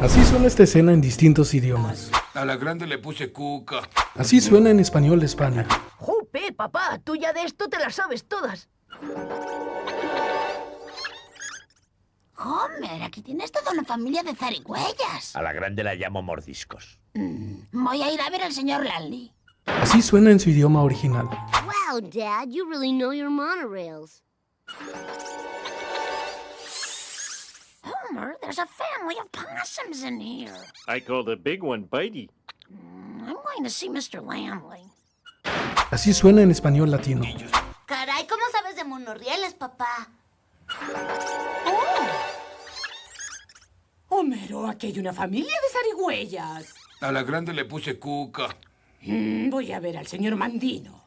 Así suena esta escena en distintos idiomas. A la grande le puse cuca. Así suena en español de España. ¡Jupe, papá! Tú ya de esto te las sabes todas. Homer, aquí tienes toda una familia de zarigüeyas. A la grande la llamo mordiscos. Voy a ir a ver al señor Lanley. Así suena en su idioma original. Wow, Dad, you really know your monorails. Homer, there's a family of possums in here. I call the big one Bitey. I'm going to see Mr. Lanley. Así suena en español latino. Caray, ¿cómo sabes de monorieles, papá? Homero, aquí hay una familia de zarigüeyas. A la grande le puse cuca. Voy a ver al señor Mandino.